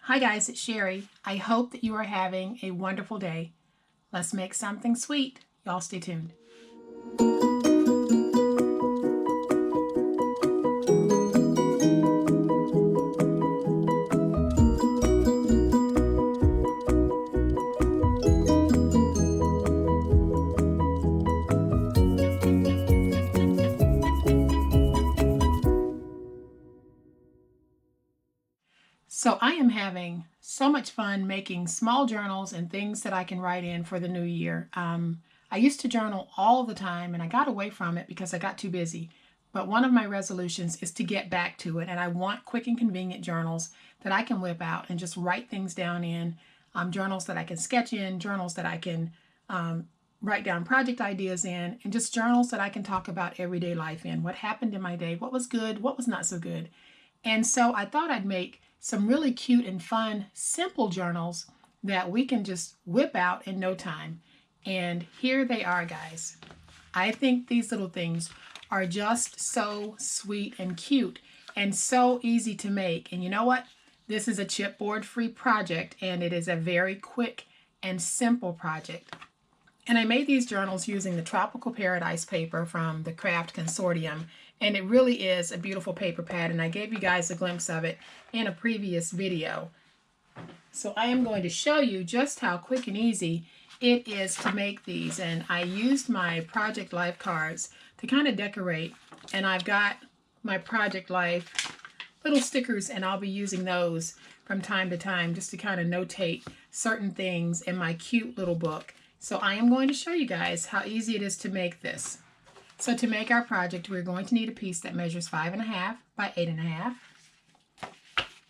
Hi guys, it's Sherry. I hope that you are having a wonderful day. Let's make something sweet. Y'all stay tuned. So I am having so much fun making small journals and things that I can write in for the new year. I used to journal all the time and I got away from it because I got too busy. But one of my resolutions is to get back to it, and I want quick and convenient journals that I can whip out and just write things down in, journals that I can sketch in, journals that I can write down project ideas in, and just journals that I can talk about everyday life in. What happened in my day, what was good, what was not so good. And so I thought I'd make some really cute and fun, simple journals that we can just whip out in no time. And here they are, guys. I think these little things are just so sweet and cute and so easy to make. And you know what? This is a chipboard-free project, and it is a very quick and simple project. And I made these journals using the Tropical Paradise paper from the Craft Consortium. And it really is a beautiful paper pad, and I gave you guys a glimpse of it in a previous video. So I am going to show you just how quick and easy it is to make these. And I used my Project Life cards to kind of decorate, and I've got my Project Life little stickers, and I'll be using those from time to time just to kind of notate certain things in my cute little book. So I am going to show you guys how easy it is to make this. So to make our project, we're going to need a piece that measures 5.5 by 8.5.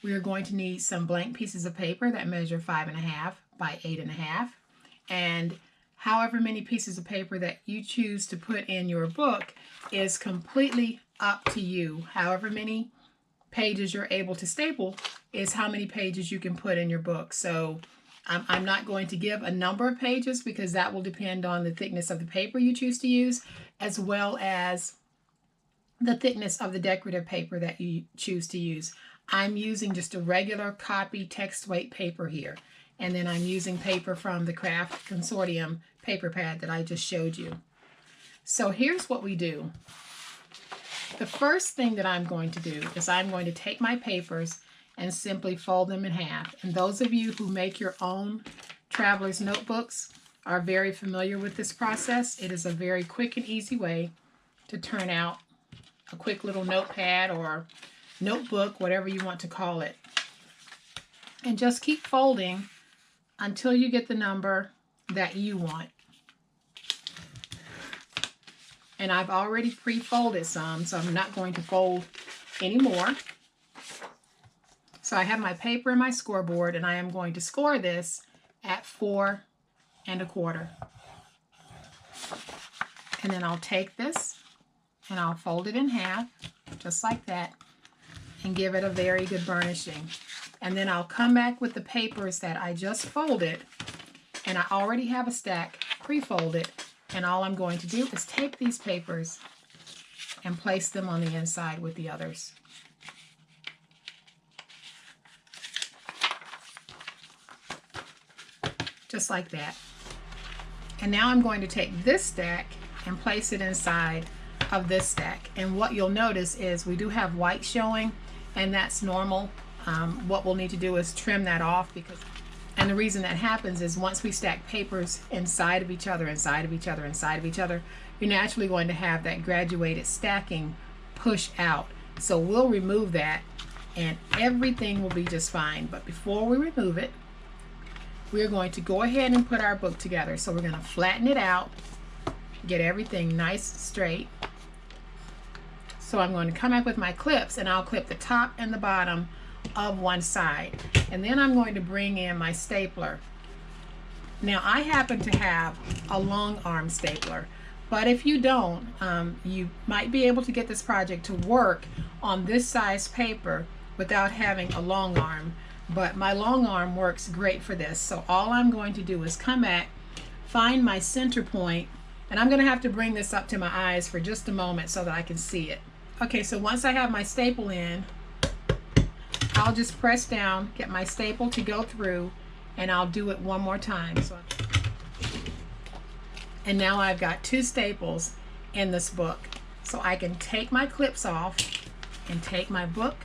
We are going to need some blank pieces of paper that measure 5.5 by 8.5. And however many pieces of paper that you choose to put in your book is completely up to you. However many pages you're able to staple is how many pages you can put in your book. So I'm not going to give a number of pages because that will depend on the thickness of the paper you choose to use, as well as the thickness of the decorative paper that you choose to use. I'm using just a regular copy text weight paper here. And then I'm using paper from the Craft Consortium paper pad that I just showed you. So here's what we do. The first thing that I'm going to do is I'm going to take my papers and simply fold them in half. And those of you who make your own traveler's notebooks are very familiar with this process. It is a very quick and easy way to turn out a quick little notepad or notebook, whatever you want to call it. And just keep folding until you get the number that you want. And I've already pre-folded some, so I'm not going to fold anymore. So I have my paper and my scoreboard, and I am going to score this at 4 1/4. And then I'll take this and I'll fold it in half, just like that, and give it a very good burnishing. And then I'll come back with the papers that I just folded, and I already have a stack pre-folded, and all I'm going to do is take these papers and place them on the inside with the others. Just like that. And now I'm going to take this stack and place it inside of this stack. And what you'll notice is we do have white showing, and that's normal. What we'll need to do is trim that off, and the reason that happens is once we stack papers inside of each other, inside of each other, inside of each other, you're naturally going to have that graduated stacking push out. So we'll remove that and everything will be just fine. But before we remove it, we're going to go ahead and put our book together. So we're going to flatten it out, get everything nice straight. So I'm going to come back with my clips, and I'll clip the top and the bottom of one side. And then I'm going to bring in my stapler. Now I happen to have a long arm stapler, but if you don't, you might be able to get this project to work on this size paper without having a long arm. But my long arm works great for this. So all I'm going to do is come back, find my center point, and I'm going to have to bring this up to my eyes for just a moment so that I can see it. Okay, so once I have my staple in, I'll just press down, get my staple to go through, and I'll do it one more time. And now I've got 2 staples in this book. So I can take my clips off and take my book,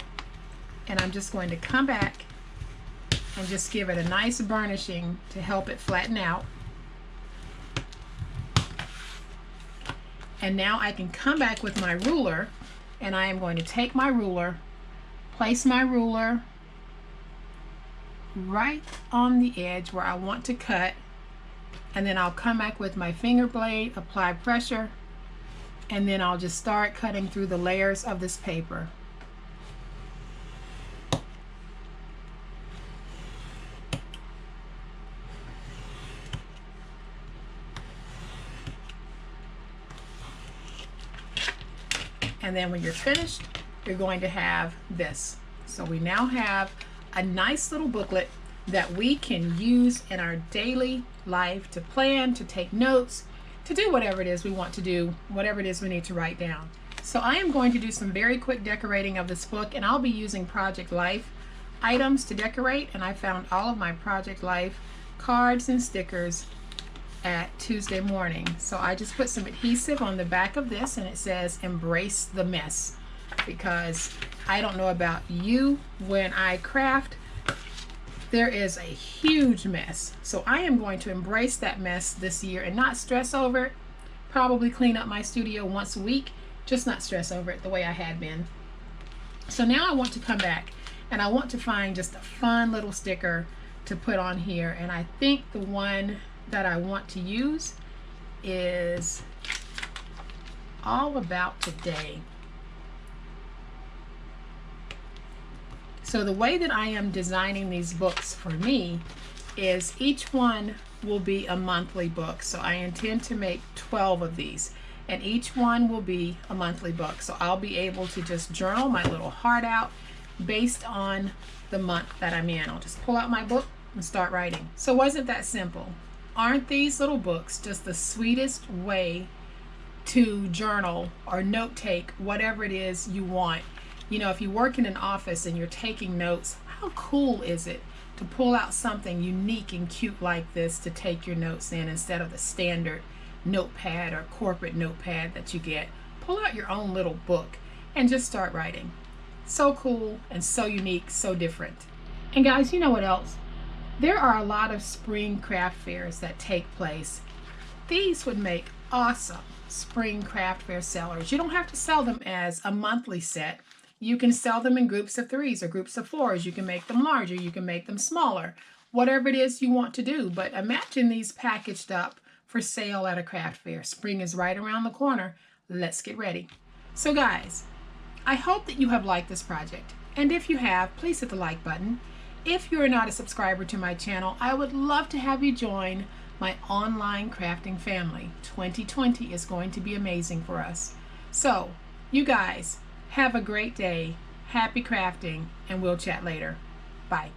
and I'm just going to come back and just give it a nice burnishing to help it flatten out. And now I can come back with my ruler, and I am going to take my ruler, place my ruler right on the edge where I want to cut, and then I'll come back with my finger blade, apply pressure, and then I'll just start cutting through the layers of this paper. And then when you're finished, you're going to have this. So we now have a nice little booklet that we can use in our daily life to plan, to take notes, to do whatever it is we want to do, whatever it is we need to write down. So I am going to do some very quick decorating of this book, and I'll be using Project Life items to decorate, and I found all of my Project Life cards and stickers at Tuesday morning. So I just put some adhesive on the back of this, and it says embrace the mess, because I don't know about you, when I craft there is a huge mess. So I am going to embrace that mess this year and not stress over it. Probably clean up my studio once a week, just not stress over it the way I had been. So now I want to come back and I want to find just a fun little sticker to put on here, and I think the one that I want to use is all about today. So the way that I am designing these books for me is each one will be a monthly book. So I intend to make 12 of these, and each one will be a monthly book. So I'll be able to just journal my little heart out based on the month that I'm in. I'll just pull out my book and start writing. So wasn't that simple? Aren't these little books just the sweetest way to journal or note take whatever it is you want? You know, if you work in an office and you're taking notes, how cool is it to pull out something unique and cute like this to take your notes in instead of the standard notepad or corporate notepad that you get? Pull out your own little book and just start writing. So cool and so unique, so different. And guys, you know what else? There are a lot of spring craft fairs that take place. These would make awesome spring craft fair sellers. You don't have to sell them as a monthly set. You can sell them in groups of 3s or groups of 4s. You can make them larger. You can make them smaller. Whatever it is you want to do. But imagine these packaged up for sale at a craft fair. Spring is right around the corner. Let's get ready. So guys, I hope that you have liked this project. And if you have, please hit the like button. If you are not a subscriber to my channel, I would love to have you join my online crafting family. 2020 is going to be amazing for us. So, you guys, have a great day, happy crafting, and we'll chat later. Bye.